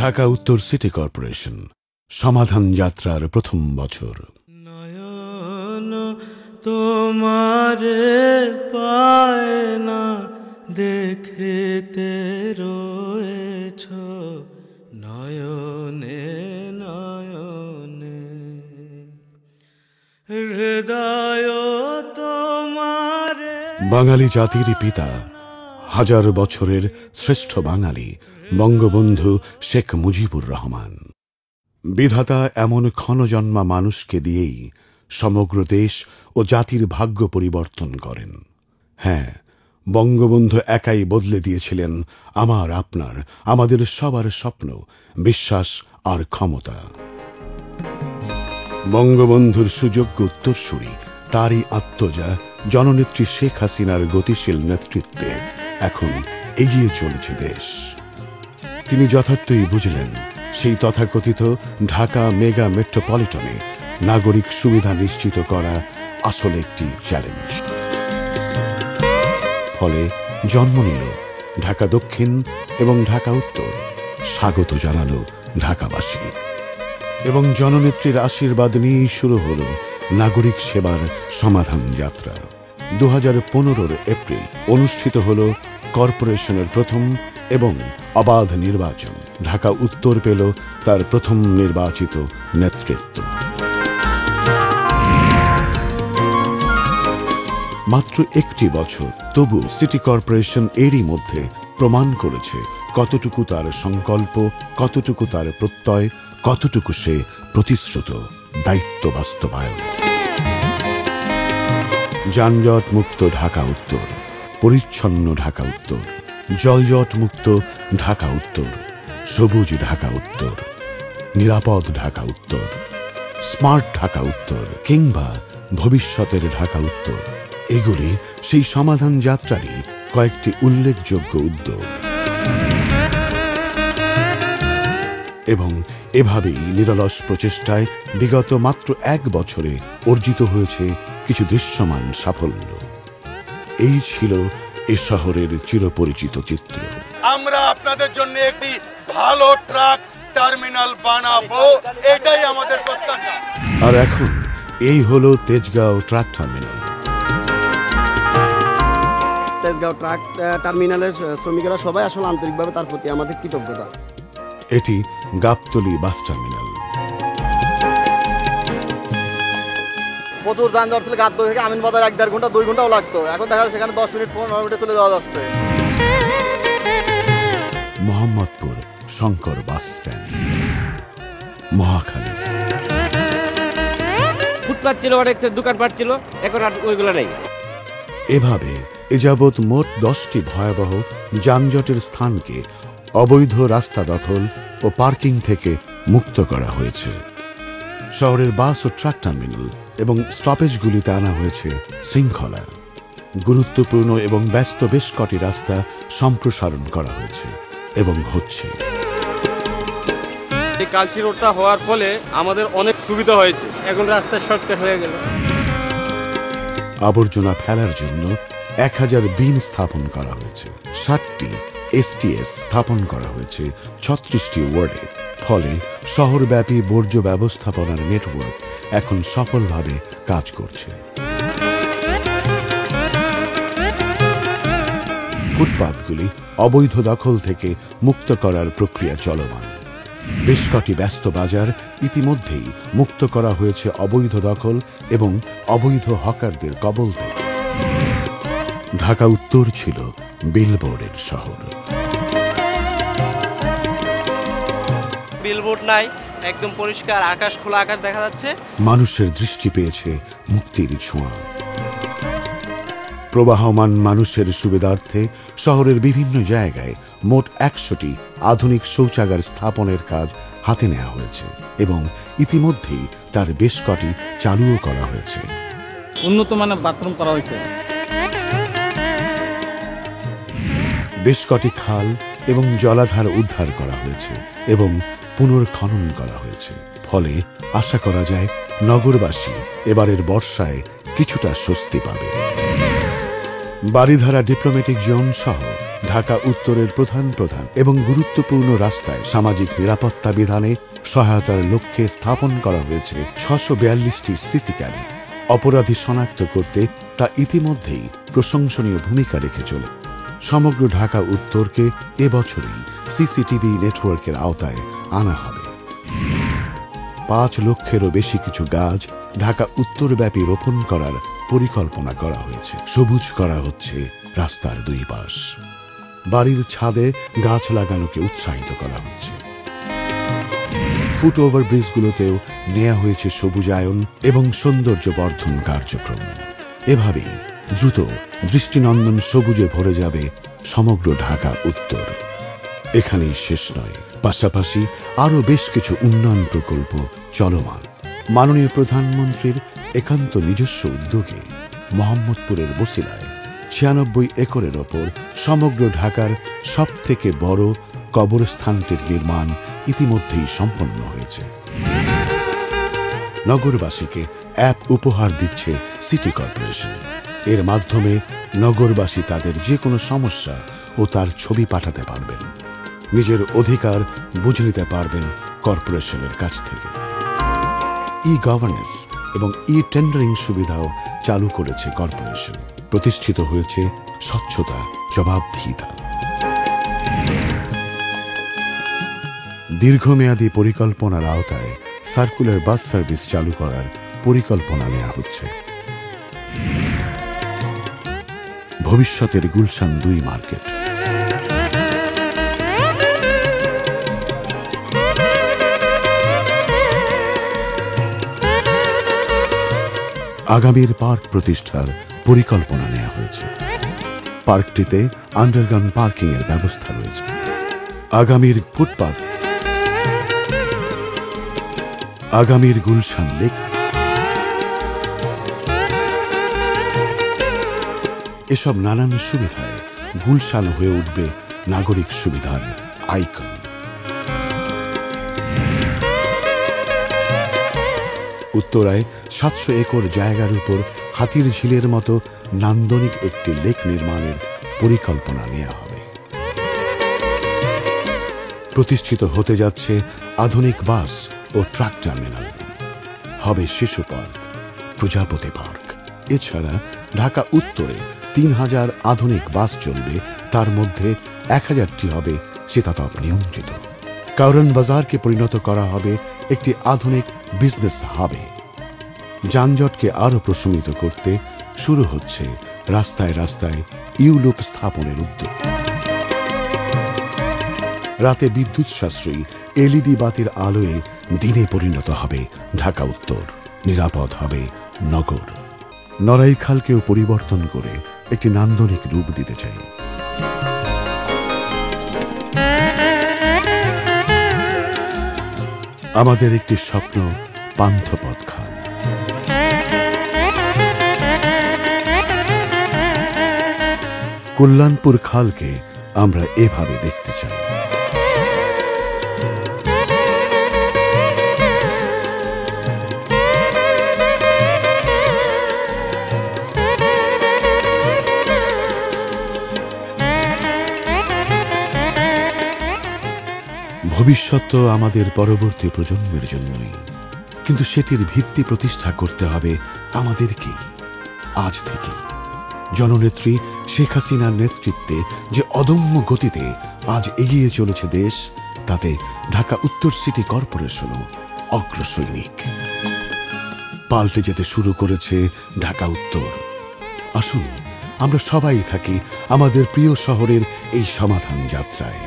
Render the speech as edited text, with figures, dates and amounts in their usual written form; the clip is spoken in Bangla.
ঢাকা উত্তর সিটি কর্পোরেশন সমাধান যাত্রার প্রথম বছর। নয়ন তোমারে পায় না দেখিতে রয়েছ নয়নে নয়নে, হৃদয় তোমারে। বাঙালি জাতির পিতা, হাজার বছরের শ্রেষ্ঠ বাঙালি বঙ্গবন্ধু শেখ মুজিবুর রহমান। বিধাতা এমন ক্ষণজন্মা মানুষকে দিয়েই সমগ্র দেশ ও জাতির ভাগ্য পরিবর্তন করেন। হ্যাঁ, বঙ্গবন্ধু একাই বদলে দিয়েছিলেন আমার, আপনার, আমাদের সবার স্বপ্ন, বিশ্বাস আর ক্ষমতা। বঙ্গবন্ধুর সুযোগ্য উত্তরসূরি, তারই আত্মজা জননেত্রী শেখ হাসিনার গতিশীল নেতৃত্বে এখন এগিয়ে চলেছে দেশ। তিনি যথার্থই বুঝলেন সেই তথাকথিত ঢাকা মেগা মেট্রোপলিটনে নাগরিক সুবিধা নিশ্চিত করা আসলে একটি চ্যালেঞ্জ। ফলে জন্ম নিল ঢাকা দক্ষিণ এবং ঢাকা উত্তর। স্বাগত জানালো ঢাকাবাসী এবং জননেত্রীর আশীর্বাদ নিয়েই শুরু হল নাগরিক সেবার সমাধান যাত্রা। 2015 এপ্রিল অনুষ্ঠিত হল কর্পোরেশনের প্রথম এবং অবাধ নির্বাচন। ঢাকা উত্তর পেল তার প্রথম নির্বাচিত নেতৃত্ব। মাত্র একটি বছর, তবু সিটি কর্পোরেশন এরই মধ্যে প্রমাণ করেছে কতটুকু তার সংকল্প, কতটুকু তার প্রত্যয়, কতটুকু সে প্রতিশ্রুত দায়িত্ব বাস্তবায়ন। যানজট মুক্ত ঢাকা উত্তর, পরিচ্ছন্ন ঢাকা উত্তর, জলজট মুক্ত ঢাকা উত্তর, সবুজ ঢাকা উত্তর, নিরাপদ ঢাকা উত্তর, স্মার্ট ঢাকা উত্তর কিংবা ভবিষ্যতের ঢাকা উত্তর, এগুলি সেই সমাধান যাত্রারই কয়েকটি উল্লেখযোগ্য উদ্যোগ। এবং এভাবেই নিরলস প্রচেষ্টায় বিগত মাত্র এক বছরে অর্জিত হয়েছে কিছু দৃশ্যমান সাফল্য। এই ছিল এ শহরের চিরপরিচিত চিত্র। আমরা আপনাদের জন্য একটি ভালো ট্রাক টার্মিনাল বানাবো, এটাই আমাদের প্রত্যাশা। আর এখন এই হলো Tejgaon truck terminal. Tejgaon truck টার্মিনালের শ্রমিকেরা সবাই আসলে আন্তরিকভাবে তার প্রতি আমাদের কৃতজ্ঞতা। এটি গাবতলী বাস টার্মিনাল। প্রচুর যানজট ছিল, গাবতলী থেকে আমিনবাজার 1-1.5 ঘন্টা 2 ঘন্টাও লাগতো, এখন দেখা যাচ্ছে সেখানে 10 মিনিট 15 মিনিটে চলে যাওয়া যাচ্ছে। Mohammadpur Shankar bus stand, Mohakhali. Footpath ছিল, অনেক দোকানপাট ছিল, এখন আর ওইগুলো নেই। এভাবে এ যাবৎ মোট 10টি ভয়াবহ যানজটের স্থানকে অবৈধ রাস্তা দখল ও পার্কিং থেকে মুক্ত করা হয়েছে। শহরের বাস ও ট্রাক টার্মিনাল এবং স্টপেজগুলিতে আনা হয়েছে শৃঙ্খলা। গুরুত্বপূর্ণ এবং ব্যস্ত বেশ কটি রাস্তা সম্প্রসারণ করা হয়েছে এবং হচ্ছে। এই কালসি রোডটা হওয়ার ফলে আমাদের অনেক সুবিধা হয়েছে, এখন রাস্তা শর্টকাট হয়ে গেল। আবর্জনা ফেলার জন্য 1000 বিন স্থাপন করা হয়েছে। 60টি STS স্থাপন করা হয়েছে 36টি ওয়ার্ডে। ফলে শহরব্যাপী বর্জ্য ব্যবস্থাপনার নেটওয়ার্ক এখন সফলভাবে কাজ করছে। ফুটপাতগুলি অবৈধ দখল থেকে মুক্ত করার প্রক্রিয়া চলমান। বেশ কটি ব্যস্ত বাজার ইতিমধ্যেই মুক্ত করা হয়েছে অবৈধ দখল এবং অবৈধ হকারদের কবল থেকে। ঢাকা উত্তর ছিল বিলবোর্ডের শহর। বিলবোর্ড নাই, একদম পরিষ্কার আকাশ, খোলা আকাশ দেখা যাচ্ছে। মানুষের দৃষ্টি পেয়েছে মুক্তির ছোঁয়া। প্রবাহমান মানুষের সুবিধার্থে শহরের বিভিন্ন জায়গায় মোট 100টি আধুনিক শৌচাগার স্থাপনের কাজ হাতে নেওয়া হয়েছে এবং ইতিমধ্যেই তার বেশ কটি চালুও করা হয়েছে। উন্নত মানের বাথরুম করা হয়েছে। বেশ কটি খাল এবং জলাধার উদ্ধার করা হয়েছে এবং পুনর্খনন করা হয়েছে। ফলে আশা করা যায় নগরবাসী এবারের বর্ষায় কিছুটা স্বস্তি পাবে। বারিধারা ডিপ্লোম্যাটিক জোন সহ ঢাকা উত্তরের প্রধান প্রধান এবং গুরুত্বপূর্ণ রাস্তায় সামাজিক নিরাপত্তা বিধানে সহায়তার লক্ষ্যে স্থাপন করা হয়েছে 642টি সিসি ক্যামেরা। অপরাধী শনাক্ত করতে তা ইতিমধ্যেই প্রশংসনীয় ভূমিকা রেখে চলে। সমগ্র ঢাকা উত্তরকে এবছরই সিসিটিভি নেটওয়ার্কের আওতায় আনা হবে। 5 লক্ষেরও বেশি কিছু গাছ ঢাকা উত্তরব্যাপী রোপণ করার পরিকল্পনা করা হয়েছে। সবুজ করা হচ্ছে রাস্তার দুই পাশ। বাড়ির ছাদে গাছ লাগানোকে উৎসাহিত করা হচ্ছে। ফুটওভার ব্রিজগুলোতেও নেওয়া হয়েছে সবুজায়ন এবং সৌন্দর্য বর্ধন কার্যক্রম। এভাবেই দ্রুত দৃষ্টিনন্দন সবুজে ভরে যাবে সমগ্র ঢাকা উত্তর। এখানেই শেষ নয়, পাশাপাশি আরও বেশ কিছু উন্নয়ন প্রকল্প চলমান। মাননীয় প্রধানমন্ত্রীর একান্ত নিজস্ব উদ্যোগে মোহাম্মদপুরের বসিলায় 96 একরের ওপর সমগ্র ঢাকার সবথেকে বড় কবরস্থানটির নির্মাণ ইতিমধ্যেই সম্পন্ন হয়েছে। নগরবাসীকে অ্যাপ উপহার দিচ্ছে সিটি কর্পোরেশন। এর মাধ্যমে নগরবাসী তাদের যে কোনো সমস্যা ও তার ছবি পাঠাতে পারবেন, নিজের অধিকার বুঝে নিতে পারবেন কর্পোরেশনের কাছ থেকে। ই গভর্নেন্স এবং ই টেন্ডারিং সুবিধাও চালু করেছে কর্পোরেশন। প্রতিষ্ঠিত হয়েছে স্বচ্ছতা, জবাবদিহিতা। দীর্ঘমেয়াদী পরিকল্পনার আওতায় সার্কুলার বাস সার্ভিস চালু করার পরিকল্পনা নেওয়া হচ্ছে। ভবিষ্যতের গুলশান 2 মার্কেট। আগামীর পার্ক প্রতিষ্ঠার পরিকল্পনা নেওয়া হয়েছে। পার্কটিতে আন্ডারগ্রাউন্ড পার্কিং এর ব্যবস্থা রয়েছে। আগামীর ফুটপাত, আগামীর গুলশান লেক, এসব নানান সুবিধায় গুলশান হয়ে উঠবে নাগরিক সুবিধার আইকন। উত্তরায় 700 একর জায়গার উপর হাতির ঝিলের মতো নান্দনিক একটি লেক নির্মাণের পরিকল্পনা নেওয়া হবে। প্রতিষ্ঠিত হতে যাচ্ছে আধুনিক বাস ও ট্রাক টার্মিনাল। হবে শিশু পার্ক, প্রজাপতি পার্ক। এছাড়া ঢাকা উত্তরে 3000 আধুনিক বাস চলবে, তার মধ্যে 1000টি হবে শীতাতপ নিয়ন্ত্রিত। কারওয়ান বাজারকে পরিণত করা হবে একটি আধুনিক বিজনেস হাবে। যানজটকে আরও প্রশমিত করতে শুরু হচ্ছে রাস্তায় রাস্তায় ইউলুপ স্থাপনের উদ্যোগ। রাতে বিদ্যুৎ সাশ্রয়ী এলইডি বাতির আলোয় দিনে পরিণত হবে ঢাকা উত্তর। নিরাপদ হবে নগর। নড়াইখালকেও পরিবর্তন করে একটি নান্দনিক রূপ দিতে চাই। আমাদের একটি স্বপ্ন, পান্থপথ খাল। কল্যাণপুর খালকে আমরা এভাবে দেখতে চাই। ভবিষ্যৎ তো আমাদের পরবর্তী প্রজন্মের জন্যই, কিন্তু সেটির ভিত্তি প্রতিষ্ঠা করতে হবে আমাদেরকেই আজ থেকে। জননেত্রী শেখ হাসিনার নেতৃত্বে যে অদম্য গতিতে আজ এগিয়ে চলেছে দেশ, তাতে ঢাকা উত্তর সিটি কর্পোরেশনও অগ্রসৈনিক। পাল্টে যেতে শুরু করেছে ঢাকা উত্তর। আসুন আমরা সবাই থাকি আমাদের প্রিয় শহরের এই সমাধান যাত্রায়।